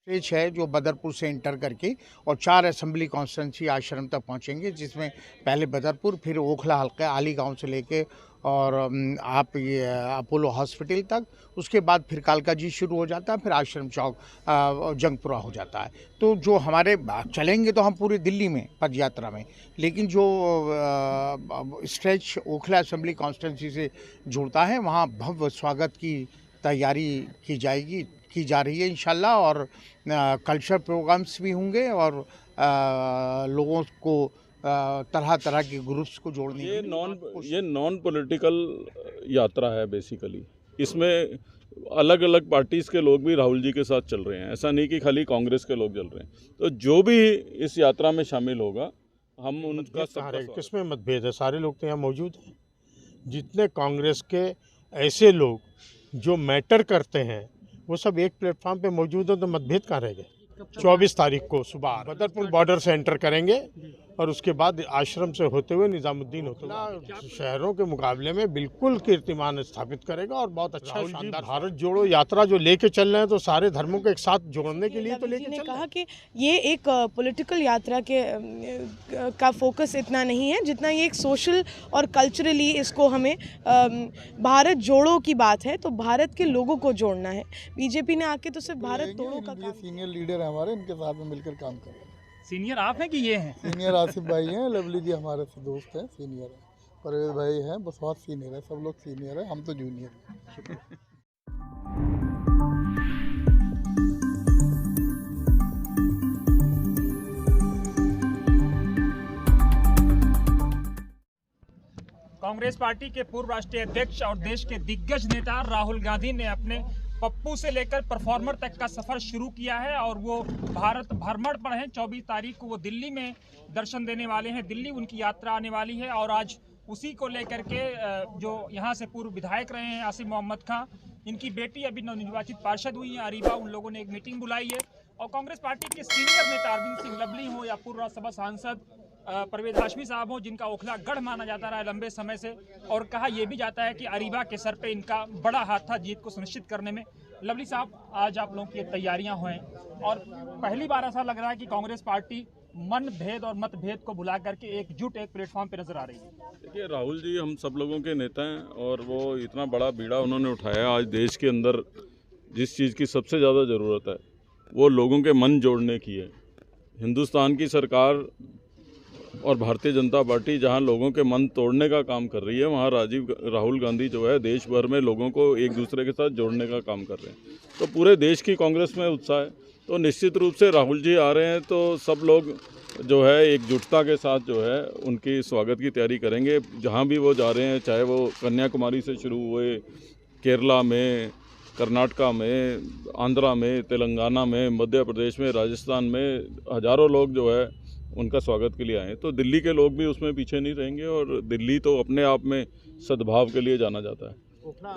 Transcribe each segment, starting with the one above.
Stage है जो बदरपुर से इंटर करके और 4 असेंबली कॉन्स्टिट्यूंसी आश्रम तक पहुंचेंगे, जिसमें पहले बदरपुर, फिर ओखला हल्का आली गांव से लेके और आप ये अपोलो हॉस्पिटल तक, उसके बाद फिर कालका जी शुरू हो जाता है, फिर आश्रम चौक जंगपुरा हो जाता है। तो जो हमारे चलेंगे तो हम पूरी दिल्ली में पद यात्रा में, लेकिन जो स्ट्रेच ओखला असेंबली कॉन्स्टिट्यूंसी से जुड़ता है वहाँ भव्य स्वागत की तैयारी की जा रही है इंशाल्लाह। और कल्चर प्रोग्राम्स भी होंगे और लोगों को तरह तरह के ग्रुप्स को जोड़ने ये नॉन पॉलिटिकल यात्रा है बेसिकली। इसमें अलग अलग पार्टीज़ के लोग भी राहुल जी के साथ चल रहे हैं, ऐसा नहीं कि खाली कांग्रेस के लोग चल रहे हैं। तो जो भी इस यात्रा में शामिल होगा हम उनका किसमें मतभेद है, सारे लोग तो यहाँ मौजूद हैं। जितने कांग्रेस के ऐसे लोग जो मैटर करते हैं वो सब एक प्लेटफॉर्म पे मौजूद है, तो मतभेद कहाँ रह गए। 24 तारीख को सुबह बदरपुर बॉर्डर से एंटर करेंगे और उसके बाद आश्रम से होते हुए निजामुद्दीन होते हुए शहरों के मुकाबले में बिल्कुल कीर्तिमान स्थापित करेगा और बहुत अच्छा शानदार भारत जोड़ो यात्रा जो लेके चल रहे हैं, तो सारे धर्मों को एक साथ जोड़ने के लिए तो लेके चल कहा कि ये एक पॉलिटिकल यात्रा का फोकस इतना नहीं है जितना ये एक सोशल और कल्चरली इसको हमें भारत जोड़ो की बात है, तो भारत के लोगों को जोड़ना है। बीजेपी ने आके तो सिर्फ भारत तोड़ो का काम। सीनियर लीडर है हमारे, इनके साथ में मिलकर काम कर रहे हैं। सीनियर आप हैं कि ये हैं? सीनियर आसिफ भाई हैं, लवली जी हमारे से दोस्त हैं, सीनियर हैं, परवेज भाई हैं, बस बहुत सीनियर है, सब लोग सीनियर है, हम तो जूनियर हैं। कांग्रेस पार्टी के पूर्व राष्ट्रीय अध्यक्ष और देश के दिग्गज नेता राहुल गांधी ने अपने पप्पू से लेकर परफॉर्मर तक का सफर शुरू किया है और वो भारत भ्रमण पर हैं। 24 तारीख को वो दिल्ली में दर्शन देने वाले हैं, दिल्ली उनकी यात्रा आने वाली है और आज उसी को लेकर के जो यहाँ से पूर्व विधायक रहे हैं आसिफ मोहम्मद खां, इनकी बेटी अभी नवनिर्वाचित पार्षद हुई हैं अरीबा, उन लोगों ने एक मीटिंग बुलाई है और कांग्रेस पार्टी के सीनियर नेता अरविंद सिंह लवली हो या पूर्व राज्यसभा सांसद परवेज हाशमी साहब हो, जिनका ओखला गढ़ माना जाता रहा है लंबे समय से, और कहा यह भी जाता है कि अरीबा के सर पे इनका बड़ा हाथ था जीत को सुनिश्चित करने में। लवली साहब, आज आप लोगों की तैयारियां हुए और पहली बार ऐसा लग रहा है कि कांग्रेस पार्टी मन भेद और मतभेद को भुला करके एकजुट एक प्लेटफॉर्म पे नजर आ रही है। देखिए, राहुल जी हम सब लोगों के नेता हैं और वो इतना बड़ा बीड़ा उन्होंने उठाया। आज देश के अंदर जिस चीज़ की सबसे ज़्यादा ज़रूरत है वो लोगों के मन जोड़ने की है। हिंदुस्तान की सरकार और भारतीय जनता पार्टी जहां लोगों के मन तोड़ने का काम कर रही है, वहां राहुल गांधी जो है देश भर में लोगों को एक दूसरे के साथ जोड़ने का काम कर रहे हैं। तो पूरे देश की कांग्रेस में उत्साह है, तो निश्चित रूप से राहुल जी आ रहे हैं तो सब लोग जो है एकजुटता के साथ जो है उनकी स्वागत की तैयारी करेंगे। जहाँ भी वो जा रहे हैं, चाहे वो कन्याकुमारी से शुरू हुए, केरला में, कर्नाटका में, आंध्रा में, तेलंगाना में, मध्य प्रदेश में, राजस्थान में, हज़ारों लोग जो है उनका स्वागत के लिए आए। तो दिल्ली के लोग भी उसमें पीछे नहीं रहेंगे और दिल्ली तो अपने आप में सद्भाव के लिए जाना जाता है।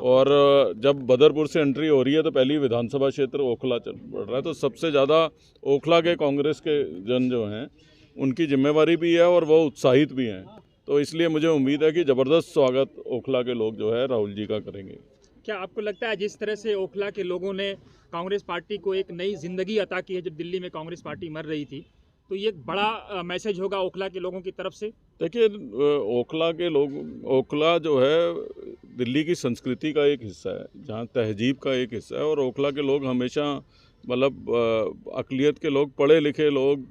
और जब बदरपुर से एंट्री हो रही है तो पहली विधानसभा क्षेत्र ओखला चल पड़ रहा है, तो सबसे ज़्यादा ओखला के कांग्रेस के जन जो हैं उनकी जिम्मेवारी भी है और वो उत्साहित भी हैं। तो इसलिए मुझे उम्मीद है कि ज़बरदस्त स्वागत ओखला के लोग जो है राहुल जी का करेंगे। क्या आपको लगता है जिस तरह से ओखला के लोगों ने कांग्रेस पार्टी को एक नई जिंदगी अता की है, जब दिल्ली में कांग्रेस पार्टी मर रही थी, तो ये एक बड़ा मैसेज होगा ओखला के लोगों की तरफ से? देखिए, ओखला के लोग, ओखला जो है दिल्ली की संस्कृति का एक हिस्सा है, जहाँ तहजीब का एक हिस्सा है और ओखला के लोग हमेशा मतलब अक़लियत के लोग, पढ़े लिखे लोग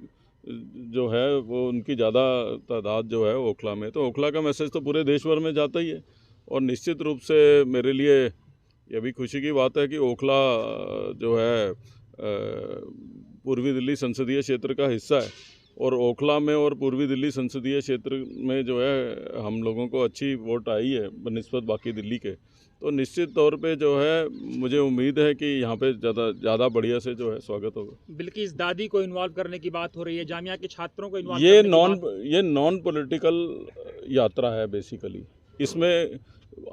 जो है वो उनकी ज़्यादा तादाद जो है ओखला में। तो ओखला का मैसेज तो पूरे देश भर में जाता ही है और निश्चित रूप से मेरे लिए यह भी खुशी की बात है कि ओखला जो है पूर्वी दिल्ली संसदीय क्षेत्र का हिस्सा है और ओखला में और पूर्वी दिल्ली संसदीय क्षेत्र में जो है हम लोगों को अच्छी वोट आई है बनिस्बत बाकी दिल्ली के। तो निश्चित तौर पे जो है मुझे उम्मीद है कि यहाँ पे ज़्यादा बढ़िया से जो है स्वागत होगा। बिल्किस दादी को इन्वॉल्व करने की बात हो रही है, जामिया के छात्रों को इन्वॉल्व ये नॉन पॉलिटिकल यात्रा है बेसिकली। इसमें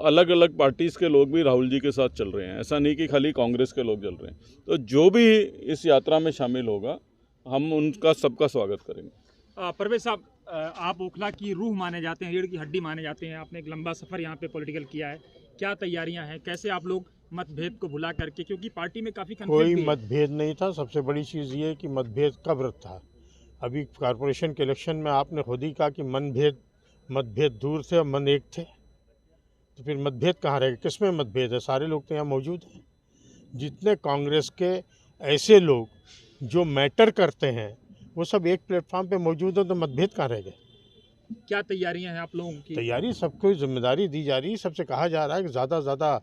अलग अलग पार्टीज़ के लोग भी राहुल जी के साथ चल रहे हैं, ऐसा नहीं कि खाली कांग्रेस के लोग चल रहे हैं। तो जो भी इस यात्रा में शामिल होगा हम उनका सबका स्वागत करेंगे। परवेज साहब, आप ओखला की रूह माने जाते हैं, रीढ़ की हड्डी माने जाते हैं, आपने एक लंबा सफ़र यहाँ पे पॉलिटिकल किया है, क्या तैयारियां हैं, कैसे आप लोग मतभेद को भुला करके, क्योंकि पार्टी में काफी कोई कन्फ्लिक्ट भी है। मतभेद नहीं था। सबसे बड़ी चीज़ ये है कि मतभेद कब था। अभी कॉरपोरेशन के इलेक्शन में आपने खुद ही कहा कि मतभेद दूर थे और मन एक थे, तो फिर मतभेद कहाँ रह गए? किस में मतभेद है? सारे लोग तो यहाँ मौजूद हैं। जितने कांग्रेस के ऐसे लोग जो मैटर करते हैं वो सब एक प्लेटफॉर्म पे मौजूद हैं, तो मतभेद कहाँ रह गए? क्या तैयारियां हैं आप लोगों की? तैयारी सबको जिम्मेदारी दी जा रही है। सबसे कहा जा रहा है कि ज़्यादा से ज़्यादा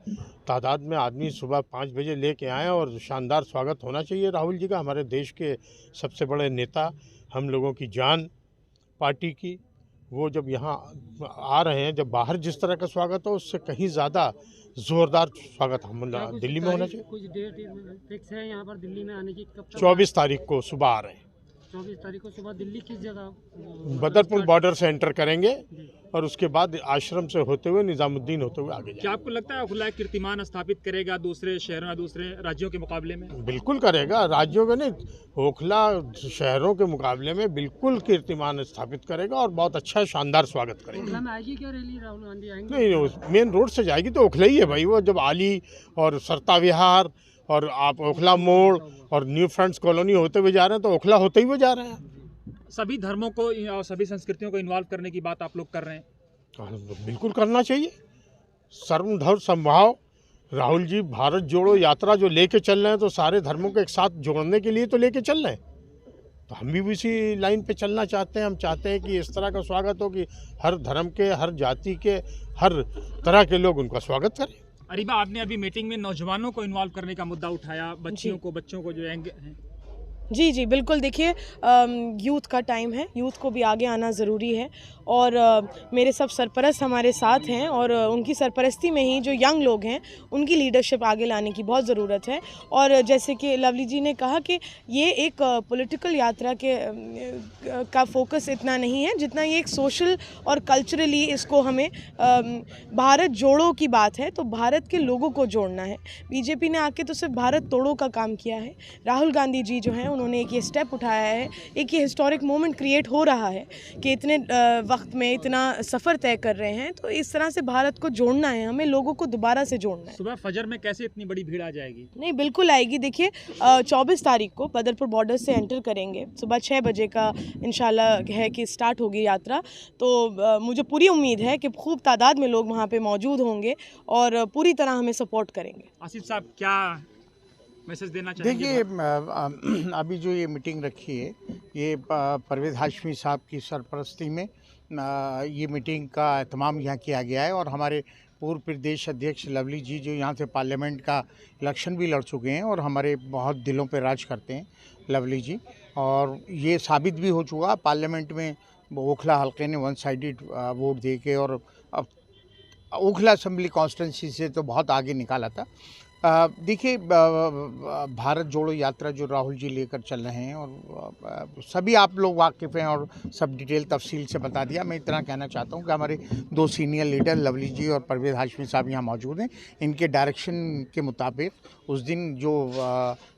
तादाद में आदमी सुबह 5 बजे लेके आएँ और शानदार स्वागत होना चाहिए राहुल जी का। हमारे देश के सबसे बड़े नेता, हम लोगों की जान पार्टी की, वो जब यहाँ आ रहे हैं, जब बाहर जिस तरह का स्वागत हो उससे कहीं ज़्यादा ज़ोरदार स्वागत हम दिल्ली में होना चाहिए। कुछ डेट फिक्स है यहाँ पर दिल्ली में आने की? कब तक? 24 तारीख को सुबह आ रहे हैं। 24 तारीख को सुबह दिल्ली किस जगह? बदरपुर बॉर्डर से एंटर करेंगे और उसके बाद आश्रम से होते हुए निज़ामुद्दीन होते हुए आगे जाएंगे। क्या आपको लगता है खुला कीर्तिमान स्थापित करेगा दूसरे शहरों या दूसरे राज्यों के मुकाबले में? बिल्कुल करेगा। राज्यों के नहीं, ओखला शहरों के मुकाबले में बिल्कुल कीर्तिमान स्थापित करेगा और बहुत अच्छा शानदार स्वागत करेगा। ओखला में आएगी क्या रैली? राहुल गांधी आएंगे? नहीं, मेन रोड से जाएगी तो ओखला ही है भाई। वो जब आली और सरता विहार और आप ओखला मोड़ और न्यू फ्रंट्स कॉलोनी होते हुए जा रहे हैं तो ओखला होते ही हुए जा रहे हैं। सभी धर्मों को और सभी संस्कृतियों को इन्वॉल्व करने की बात आप लोग कर रहे हैं। बिल्कुल करना चाहिए। सर्वधर्म समभाव, राहुल जी भारत जोड़ो यात्रा जो लेके चल रहे हैं तो सारे धर्मों को एक साथ जोड़ने के लिए तो लेके चल रहे हैं। तो हम भी इसी लाइन पे चलना चाहते हैं। हम चाहते हैं कि इस तरह का स्वागत हो कि हर धर्म के, हर जाति के, हर तरह के लोग उनका स्वागत करें। अरीबा, आपने अभी मीटिंग में नौजवानों को इन्वॉल्व करने का मुद्दा उठाया, बच्चों को जो यंग हैं। जी बिल्कुल। देखिए, यूथ का टाइम है, यूथ को भी आगे आना ज़रूरी है और मेरे सब सरपरस्त हमारे साथ हैं और उनकी सरपरस्ती में ही जो यंग लोग हैं उनकी लीडरशिप आगे लाने की बहुत ज़रूरत है। और जैसे कि लवली जी ने कहा कि ये एक पॉलिटिकल यात्रा का फोकस इतना नहीं है जितना ये एक सोशल और कल्चरली इसको हमें भारत जोड़ो की बात है, तो भारत के लोगों को जोड़ना है। बीजेपी ने आके तो सिर्फ भारत तोड़ो का काम किया है। राहुल गांधी जी जो हैं उन्होंने एक ये स्टेप उठाया है, एक ये हिस्टोरिक मोमेंट क्रिएट हो रहा है कि इतने वक्त में इतना सफ़र तय कर रहे हैं, तो इस तरह से भारत को जोड़ना है, हमें लोगों को दोबारा से जोड़ना है। सुबह फजर में कैसे इतनी बड़ी भीड़ आ जाएगी? नहीं, बिल्कुल आएगी। देखिए, 24 तारीख को बदरपुर बॉर्डर से एंटर करेंगे, सुबह 6 बजे का इंशाल्लाह है कि स्टार्ट होगी यात्रा। तो मुझे पूरी उम्मीद है कि खूब तादाद में लोग वहाँ पे मौजूद होंगे और पूरी तरह हमें सपोर्ट करेंगे। आसिफ साहब, क्या मैसेज देना चाहेंगे? देखिए, अभी जो ये मीटिंग रखी है ये परवेज़ हाशमी साहब की सरपरस्ती में ये मीटिंग का एहतमाम यहाँ किया गया है और हमारे पूर्व प्रदेश अध्यक्ष लवली जी जो यहाँ से पार्लियामेंट का इलेक्शन भी लड़ चुके हैं और हमारे बहुत दिलों पे राज करते हैं लवली जी, और ये साबित भी हो चुका पार्लियामेंट में ओखला हल्के ने 1 साइडेड वोट दे के और ओखला असेंबली कॉन्स्टिट्यूंसी से तो बहुत आगे निकाला था। देखिए, भारत जोड़ो यात्रा जो राहुल जी लेकर चल रहे हैं और सभी आप लोग वाकिफ़ हैं और सब डिटेल तफसील से बता दिया। मैं इतना कहना चाहता हूं कि हमारे 2 सीनियर लीडर लवली जी और परवेज़ हाशमी साहब यहाँ मौजूद हैं। इनके डायरेक्शन के मुताबिक उस दिन जो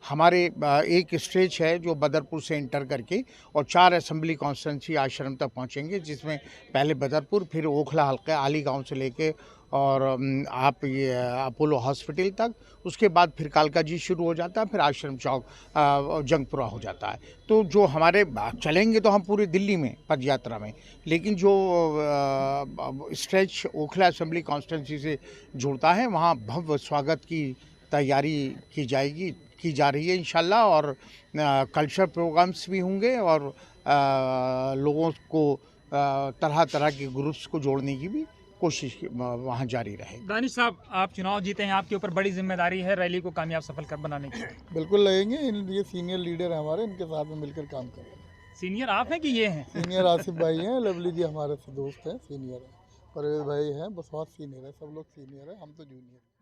हमारे एक स्टेज है जो बदरपुर से इंटर करके और 4 असेंबली कॉन्स्टिट्यूंसी आश्रम तक पहुँचेंगे, जिसमें पहले बदरपुर, फिर ओखला हल्का आली गाँव से लेके और आप ये अपोलो हॉस्पिटल तक, उसके बाद फिर कालका जी शुरू हो जाता है, फिर आश्रम चौक जंगपुरा हो जाता है। तो जो हमारे चलेंगे तो हम पूरी दिल्ली में पद यात्रा में, लेकिन जो स्ट्रेच ओखला असेंबली कॉन्स्टिट्यूंसी से जुड़ता है वहाँ भव्य स्वागत की तैयारी की जा रही है इंशाल्लाह, और कल्चर प्रोग्राम्स भी होंगे और लोगों को तरह तरह के ग्रुप्स को जोड़ने की भी कोशिश वहाँ जारी रहेगी। दानिश साहब, आप चुनाव जीते हैं, आपके ऊपर बड़ी जिम्मेदारी है रैली को कामयाब सफल कर बनाने की। बिल्कुल लगेंगे। ये सीनियर लीडर हैं हमारे, इनके साथ में मिलकर काम करेंगे। सीनियर आप हैं कि ये हैं? सीनियर आसिफ भाई हैं, लवली जी हमारे से दोस्त हैं, सीनियर हैं, परवेज़ भाई हैं, बहुत सीनियर है, सब लोग सीनियर हैं, हम तो जूनियर हैं।